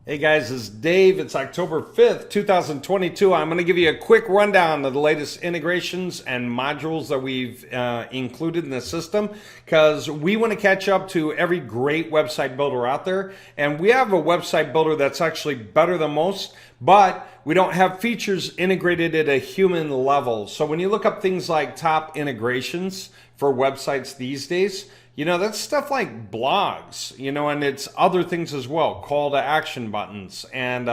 Hey guys, it's Dave. It's October 5th, 2022. I'm going to give you a quick rundown of the latest integrations and modules that we've included in the system because we want to catch up to every great website builder out there. And we have a website builder that's actually better than most, but we don't have features integrated at a human level. So when you look up things like top integrations for websites these days, that's stuff like blogs, and it's other things as well, call to action buttons, and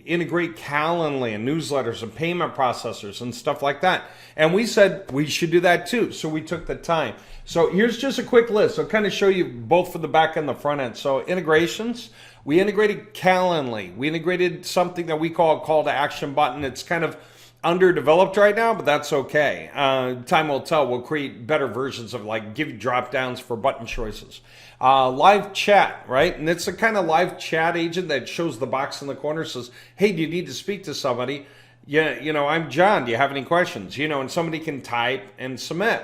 integrate Calendly and newsletters and payment processors and stuff like that. And we said we should do that too, so we took the time. So here's just a quick list. I'll kind of show you both for the back and the front end. So integrations, we integrated Calendly. We integrated something that we call a call to action button. It's kind of underdeveloped right now, but that's okay. Time will tell. We'll create better versions of give you drop downs for button choices. Live chat, right? And it's a kind of live chat agent that shows the box in the corner, says, hey, do you need to speak to somebody? Yeah, I'm John. Do you have any questions? And somebody can type and submit.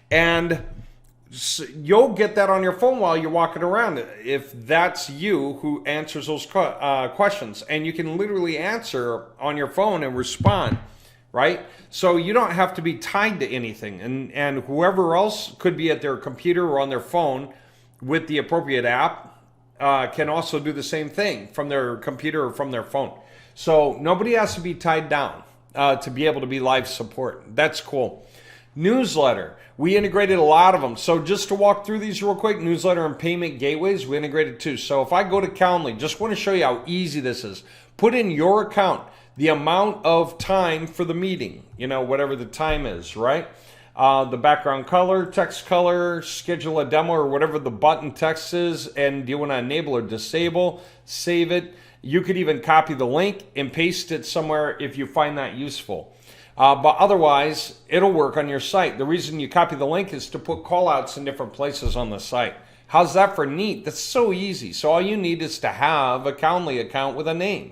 And you'll get that on your phone while you're walking around if that's you who answers those questions. And you can literally answer on your phone and respond. Right? So you don't have to be tied to anything. And whoever else could be at their computer or on their phone with the appropriate app can also do the same thing from their computer or from their phone. So nobody has to be tied down to be able to be live support. That's cool. Newsletter. We integrated a lot of them. So just to walk through these real quick, newsletter and payment gateways, we integrated too. So if I go to Calendly, just want to show you how easy this is. Put in your account, the amount of time for the meeting, whatever the time is, right? The background color, text color, schedule a demo or whatever the button text is, and do you want to enable or disable, save it. You could even copy the link and paste it somewhere if you find that useful. But otherwise, it'll work on your site. The reason you copy the link is to put callouts in different places on the site. How's that for neat? That's so easy. So all you need is to have a Calendly account with a name.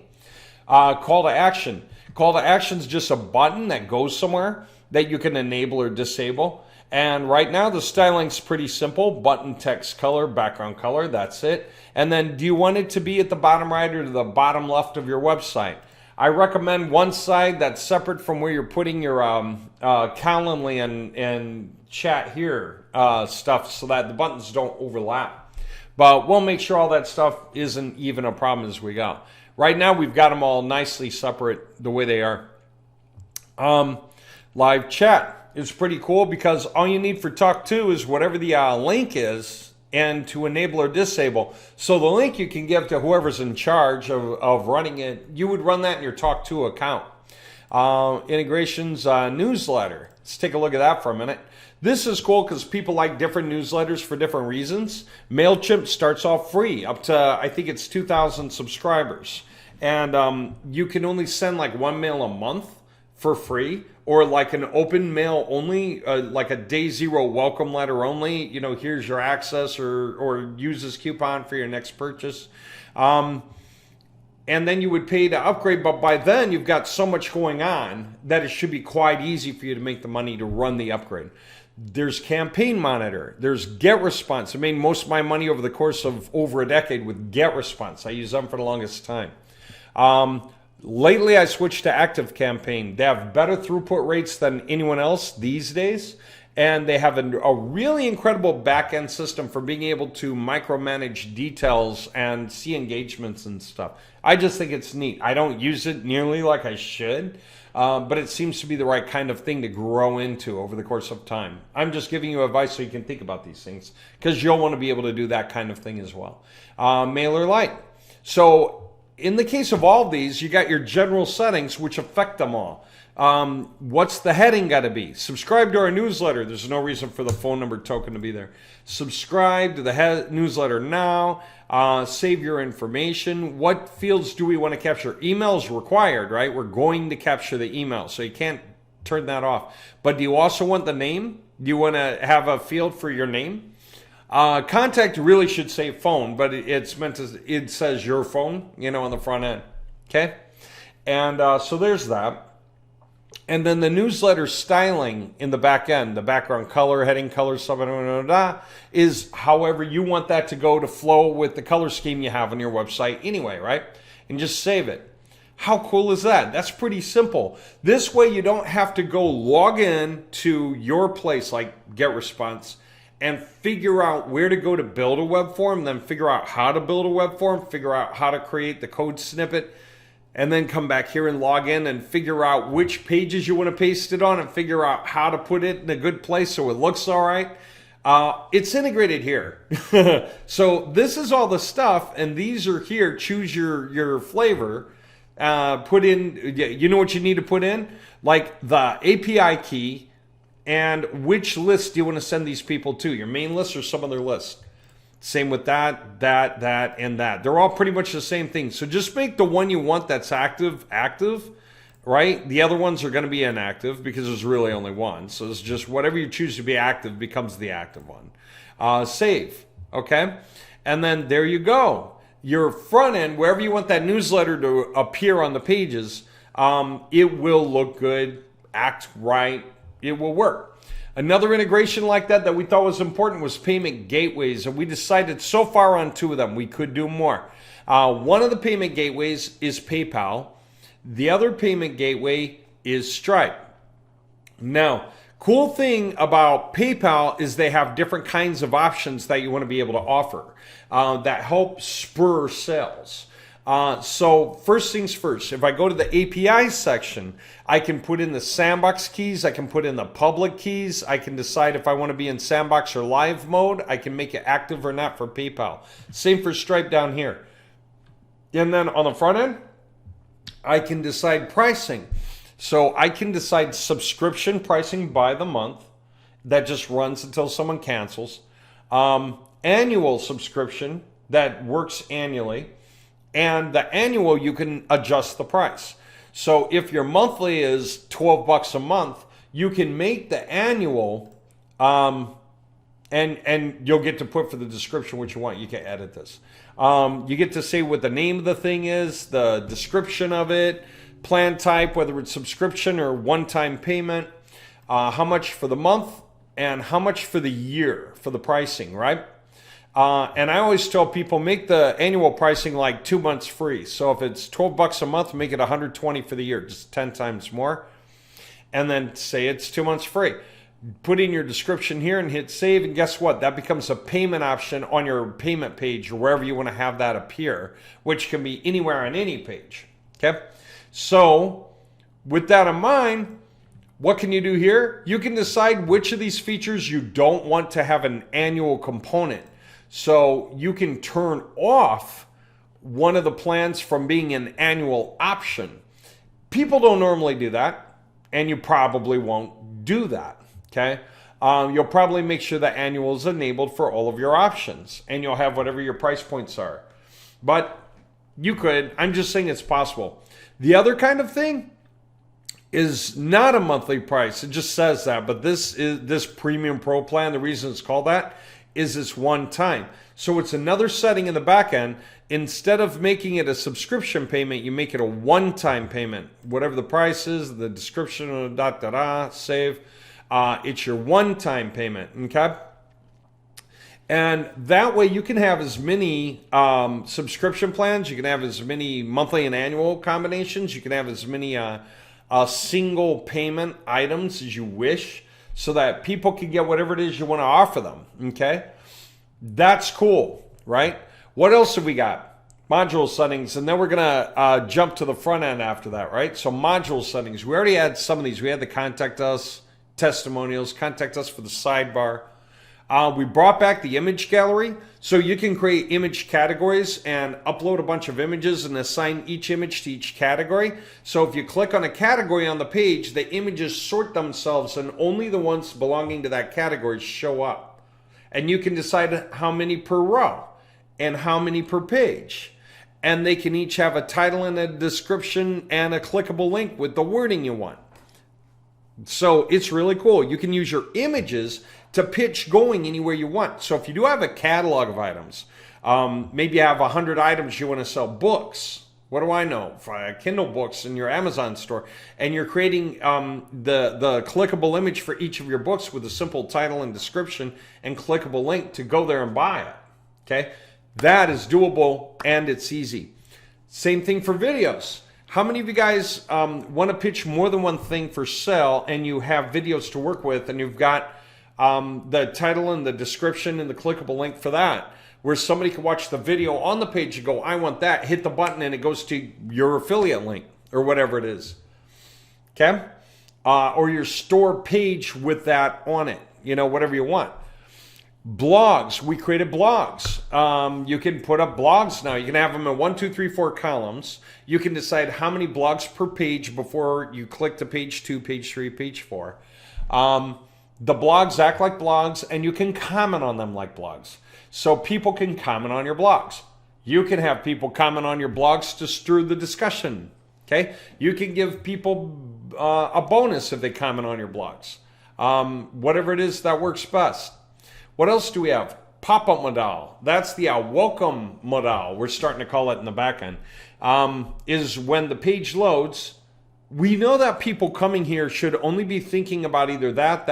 Call to action. Call to action is just a button that goes somewhere that you can enable or disable. And right now the styling's pretty simple. Button text color, background color, that's it. And then do you want it to be at the bottom right or the bottom left of your website? I recommend one side that's separate from where you're putting your Calendly and chat here stuff so that the buttons don't overlap. But we'll make sure all that stuff isn't even a problem as we go. Right now, we've got them all nicely separate the way they are. Live chat is pretty cool because all you need for Talk To is whatever the link is and to enable or disable. So the link you can give to whoever's in charge of running it. You would run that in your Talk To account. Integrations newsletter. Let's take a look at that for a minute. This is cool because people like different newsletters for different reasons. MailChimp starts off free up to, I think it's 2,000 subscribers. And you can only send one mail a month for free, or an open mail only, like a day zero welcome letter only. Here's your access, or use this coupon for your next purchase. And then you would pay to upgrade, but by then you've got so much going on that it should be quite easy for you to make the money to run the upgrade. There's Campaign Monitor. There's Get Response. I made most of my money over the course of over a decade with Get Response. I used them for the longest time. Lately, I switched to Active Campaign. They have better throughput rates than anyone else these days, and they have a really incredible back-end system for being able to micromanage details and see engagements and stuff. I just think it's neat. I don't use it nearly like I should, but it seems to be the right kind of thing to grow into over the course of time. I'm just giving you advice so you can think about these things because you'll want to be able to do that kind of thing as well. Mailerlite. So in the case of all of these, you got your general settings which affect them all. What's the heading got to be? Subscribe to our newsletter. There's no reason for the phone number token to be there. Subscribe to the newsletter now. Save your information. What fields do we want to capture? Email is required, right? We're going to capture the email, so you can't turn that off. But do you also want the name? Do you want to have a field for your name? Contact really should say phone, but it's meant to, it says your phone, on the front end. Okay? And so there's that. And then the newsletter styling in the back end, the background color, heading color, is however you want that to go to flow with the color scheme you have on your website anyway, right? And just save it. How cool is that? That's pretty simple. This way you don't have to go log in to your place like GetResponse and figure out where to go to build a web form, then figure out how to build a web form, figure out how to create the code snippet, and then come back here and log in and figure out which pages you want to paste it on and figure out how to put it in a good place so it looks all right. It's integrated here. So this is all the stuff, and these are here. Choose your flavor. Put in, you know what you need to put in? Like the API key and which list do you want to send these people to, your main list or some other list. Same with that, and that. They're all pretty much the same thing. So just make the one you want that's active, right? The other ones are going to be inactive because there's really only one. So it's just whatever you choose to be active becomes the active one. Save, okay? And then there you go. Your front end, wherever you want that newsletter to appear on the pages, it will look good, act right, it will work. Another integration like that we thought was important was payment gateways, and we decided so far on 2 of them. We could do more. One of the payment gateways is PayPal. The other payment gateway is Stripe. Now, cool thing about PayPal is they have different kinds of options that you want to be able to offer that help spur sales. So first things first, if I go to the API section, I can put in the sandbox keys, I can put in the public keys, I can decide if I want to be in sandbox or live mode, I can make it active or not for PayPal. Same for Stripe down here. And then on the front end, I can decide pricing. So I can decide subscription pricing by the month that just runs until someone cancels. Annual subscription that works annually. And the annual, you can adjust the price. So if your monthly is $12 a month, you can make the annual, and you'll get to put for the description what you want. You can edit this. You get to say what the name of the thing is, the description of it, plan type, whether it's subscription or one-time payment, how much for the month, and how much for the year for the pricing, right? And I always tell people, make the annual pricing like 2 months free. So if it's $12 a month, make it $120 for the year, just 10 times more. And then say it's 2 months free. Put in your description here and hit save. And guess what? That becomes a payment option on your payment page or wherever you want to have that appear, which can be anywhere on any page. Okay. So with that in mind, what can you do here? You can decide which of these features you don't want to have an annual component. So you can turn off one of the plans from being an annual option. People don't normally do that, and you probably won't do that, okay? You'll probably make sure that annual is enabled for all of your options, and you'll have whatever your price points are. But you could, I'm just saying it's possible. The other kind of thing is not a monthly price. It just says that, but this Premium Pro plan, the reason it's called that, is this one time. So it's another setting in the back end. Instead of making it a subscription payment, you make it a one-time payment. Whatever the price is, the description, save. It's your one-time payment, okay? And that way you can have as many subscription plans. You can have as many monthly and annual combinations. You can have as many single payment items as you wish, so that people can get whatever it is you want to offer them, okay? That's cool, right? What else have we got? Module settings, and then we're going to jump to the front end after that, right? So module settings, we already had some of these. We had the contact us, testimonials, contact us for the sidebar. We brought back the image gallery, so you can create image categories and upload a bunch of images and assign each image to each category. So if you click on a category on the page, the images sort themselves and only the ones belonging to that category show up. And you can decide how many per row and how many per page. And they can each have a title and a description and a clickable link with the wording you want. So it's really cool. You can use your images to pitch going anywhere you want. So if you do have a catalog of items, maybe you have 100 items you want to sell books, What do I know? Kindle books in your Amazon store, and you're creating the clickable image for each of your books with a simple title and description and clickable link to go there and buy it. Okay, that is doable and it's easy. Same thing for videos. How many of you guys want to pitch more than one thing for sale, and you have videos to work with, and you've got the title and the description and the clickable link for that, where somebody can watch the video on the page and go, I want that, hit the button, and it goes to your affiliate link or whatever it is. Okay? Or your store page with that on it, whatever you want. Blogs, we created blogs. You can put up blogs now. You can have them in 1, 2, 3, 4 columns. You can decide how many blogs per page before you click to page 2, page 3, page 4. The blogs act like blogs, and you can comment on them like blogs. So people can comment on your blogs. You can have people comment on your blogs to stir the discussion. Okay? You can give people a bonus if they comment on your blogs. Whatever it is that works best. What else do we have? Pop-up modal. That's the welcome modal. We're starting to call it in the back end. Is when the page loads, we know that people coming here should only be thinking about either that,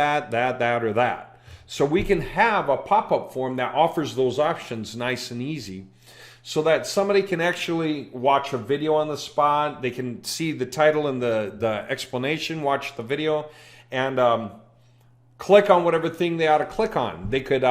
or that. So we can have a pop-up form that offers those options nice and easy so that somebody can actually watch a video on the spot. They can see the title and the explanation, watch the video, and click on whatever thing they ought to click on. They could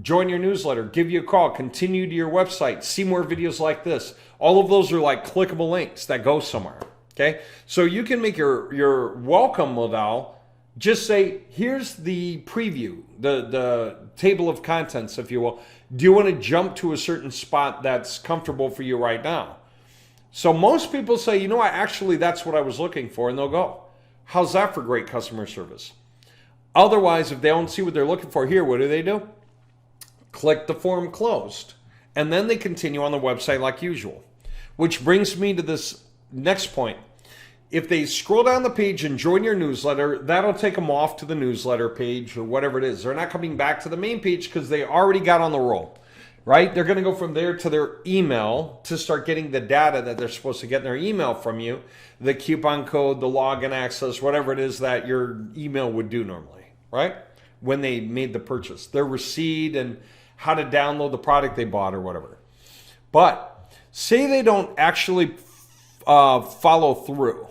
join your newsletter, give you a call, continue to your website, see more videos like this. All of those are like clickable links that go somewhere. Okay, so you can make your welcome modal just say, here's the preview, the table of contents, if you will. Do you want to jump to a certain spot that's comfortable for you right now? So most people say, that's what I was looking for, and they'll go. How's that for great customer service? Otherwise, if they don't see what they're looking for here, what do? Click the form closed. And then they continue on the website like usual. Which brings me to this next point. If they scroll down the page and join your newsletter, that'll take them off to the newsletter page or whatever it is. They're not coming back to the main page because they already got on the roll, right? They're going to go from there to their email to start getting the data that they're supposed to get in their email from you, the coupon code, the login access, whatever it is that your email would do normally, right? When they made the purchase, their receipt and how to download the product they bought or whatever. But say they don't actually follow through.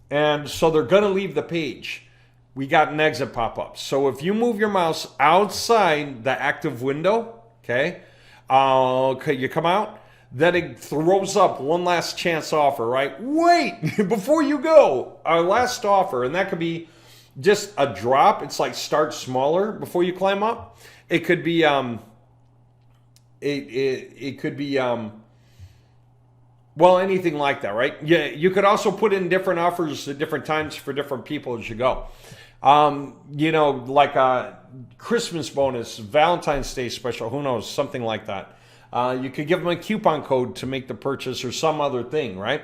And so they're going to leave the page. We got an exit pop-up. So if you move your mouse outside the active window, okay, you come out, then it throws up one last chance offer, right? Wait, before you go, our last offer, and that could be just a drop. It's like start smaller before you climb up. It could be, well, anything like that, right? Yeah, you could also put in different offers at different times for different people as you go. Like a Christmas bonus, Valentine's Day special, who knows, something like that. You could give them a coupon code to make the purchase or some other thing, right?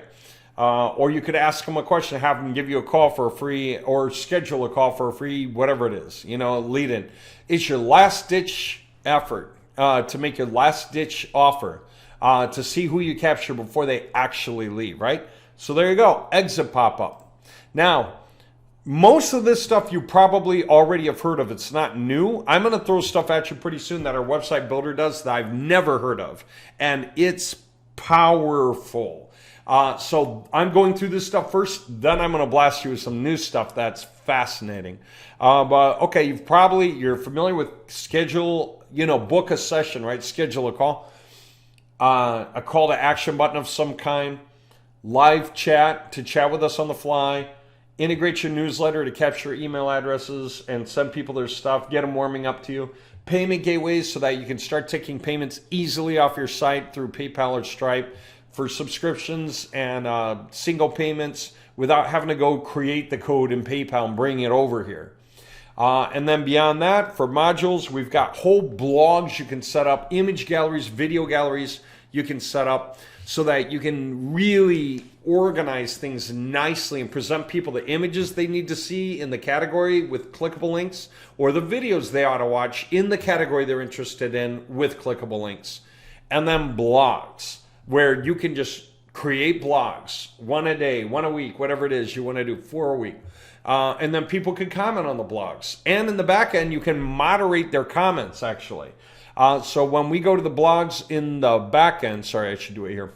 Or you could ask them a question, have them give you a call for a free, or schedule a call for a free, whatever it is, lead in. It's your last ditch effort to make your last ditch offer. To see who you capture before they actually leave, right? So there you go, exit pop-up. Now, most of this stuff you probably already have heard of. It's not new. I'm going to throw stuff at you pretty soon that our website builder does that I've never heard of. And it's powerful. So I'm going through this stuff first, then I'm going to blast you with some new stuff that's fascinating. But okay, you're familiar with schedule, book a session, right? Schedule a call. A call to action button of some kind, live chat to chat with us on the fly, integrate your newsletter to capture email addresses and send people their stuff, get them warming up to you, payment gateways so that you can start taking payments easily off your site through PayPal or Stripe for subscriptions and single payments without having to go create the code in PayPal and bring it over here. And then beyond that, for modules, we've got whole blogs you can set up, image galleries, video galleries you can set up so that you can really organize things nicely and present people the images they need to see in the category with clickable links, or the videos they ought to watch in the category they're interested in with clickable links. And then blogs, where you can just create blogs, one a day, one a week, whatever it is you want to do, 4 a week. And then people can comment on the blogs. And in the back end, you can moderate their comments, actually. So when we go to the blogs in the back end, sorry, I should do it here,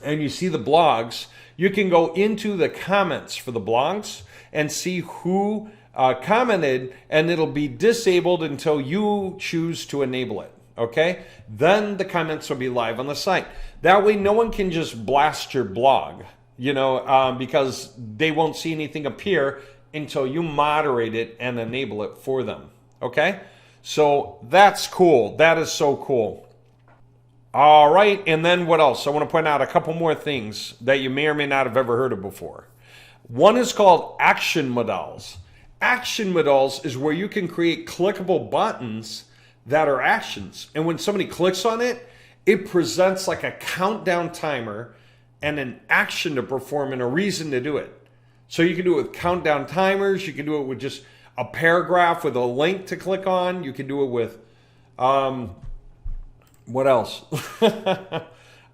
and you see the blogs, you can go into the comments for the blogs and see who commented, and it'll be disabled until you choose to enable it. Okay? Then the comments will be live on the site. That way, no one can just blast your blog, because they won't see anything appear until you moderate it and enable it for them. Okay? So that's cool. That is so cool. All right, and then what else? I want to point out a couple more things that you may or may not have ever heard of before. One is called action modals. Action modals is where you can create clickable buttons that are actions. And when somebody clicks on it, it presents like a countdown timer and an action to perform and a reason to do it. So you can do it with countdown timers. You can do it with just a paragraph with a link to click on. You can do it with, what else?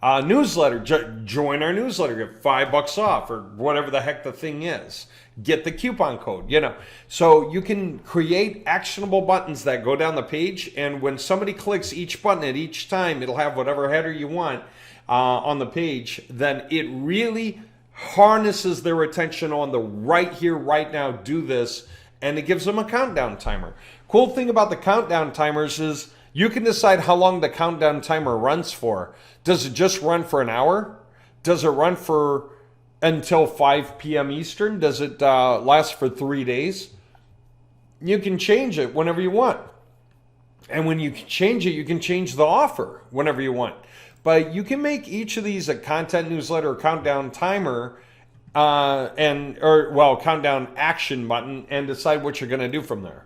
Newsletter. Join our newsletter. Get $5 off or whatever the heck the thing is. Get the coupon code, So you can create actionable buttons that go down the page. And when somebody clicks each button at each time, it'll have whatever header you want on the page. Then it really harnesses their attention on the right here, right now, do this. And it gives them a countdown timer. Cool thing about the countdown timers is you can decide how long the countdown timer runs for. Does it just run for an hour? Does it run for until 5 p.m. Eastern? Does it last for 3 days? You can change it whenever you want. And when you change it, you can change the offer whenever you want. But you can make each of these a content newsletter or countdown timer countdown action button and decide what you're going to do from there.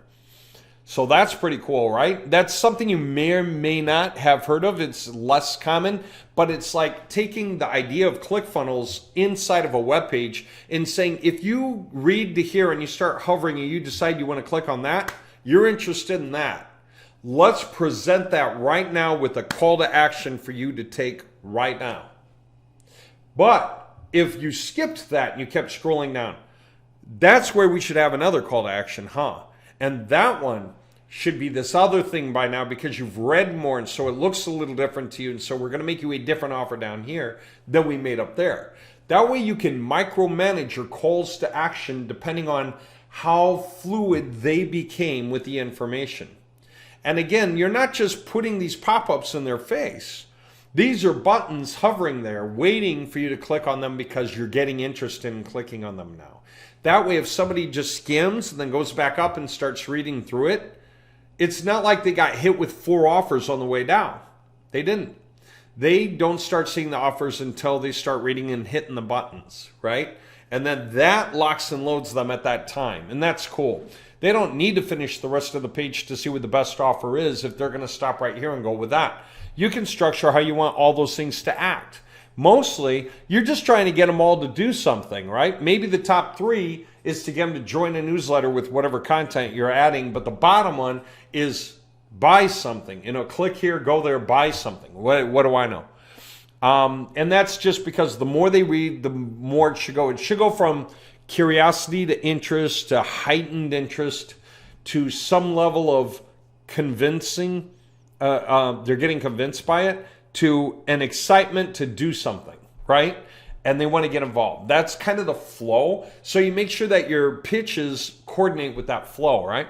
So that's pretty cool, right? That's something you may or may not have heard of. It's less common, but it's like taking the idea of ClickFunnels inside of a web page and saying, if you read to here and you start hovering and you decide you want to click on that, you're interested in that. Let's present that right now with a call to action for you to take right now. But if you skipped that and you kept scrolling down, that's where we should have another call to action, huh? And that one should be this other thing by now because you've read more, and so it looks a little different to you, and so we're going to make you a different offer down here than we made up there. That way you can micromanage your calls to action depending on how fluid they became with the information. And again, you're not just putting these pop-ups in their face. These are buttons hovering there, waiting for you to click on them because you're getting interested in clicking on them now. That way, if somebody just skims and then goes back up and starts reading through it, it's not like they got hit with 4 offers on the way down. They didn't. They don't start seeing the offers until they start reading and hitting the buttons, right? And then that locks and loads them at that time, and that's cool. They don't need to finish the rest of the page to see what the best offer is if they're going to stop right here and go with that. You can structure how you want all those things to act. Mostly, you're just trying to get them all to do something, right? Maybe the top 3 is to get them to join a newsletter with whatever content you're adding, but the bottom one is buy something. Click here, go there, buy something. What do I know? And that's just because the more they read, the more it should go. It should go from curiosity to interest to heightened interest to some level of convincing. They're getting convinced by it, to an excitement to do something, right? And they want to get involved. That's kind of the flow. So you make sure that your pitches coordinate with that flow, right?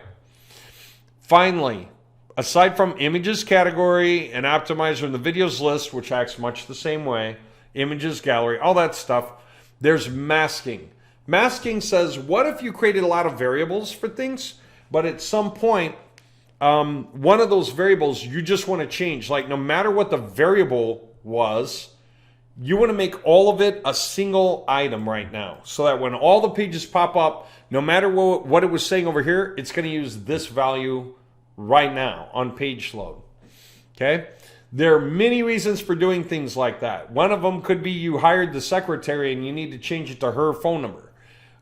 Finally, aside from images category and optimizer in the videos list, which acts much the same way, images gallery, all that stuff, there's masking. Masking says, what if you created a lot of variables for things, but at some point, one of those variables you just want to change. Like no matter what the variable was, you want to make all of it a single item right now. So that when all the pages pop up, no matter what it was saying over here, it's going to use this value right now on page load. Okay? There are many reasons for doing things like that. One of them could be you hired the secretary and you need to change it to her phone number.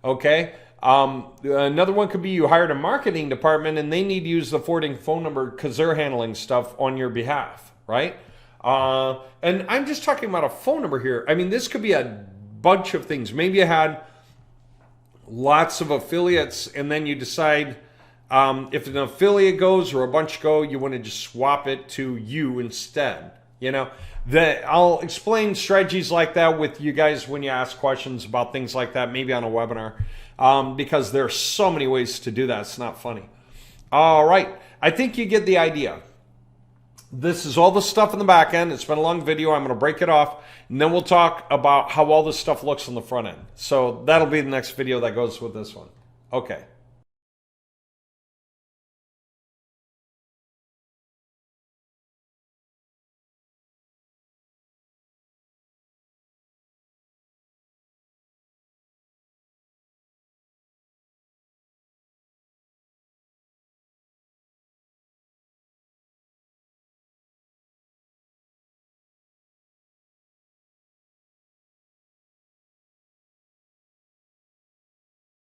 Okay? Another one could be you hired a marketing department and they need to use the forwarding phone number because they're handling stuff on your behalf, right? And I'm just talking about a phone number here. I mean, this could be a bunch of things. Maybe you had lots of affiliates, and then you decide if an affiliate goes or a bunch go, you want to just swap it to you instead. You know, I'll explain strategies like that with you guys when you ask questions about things like that, maybe on a webinar, because there are so many ways to do that. It's not funny. All right. I think you get the idea. This is all the stuff in the back end. It's been a long video. I'm going to break it off, and then we'll talk about how all this stuff looks on the front end. So that'll be the next video that goes with this one. Okay.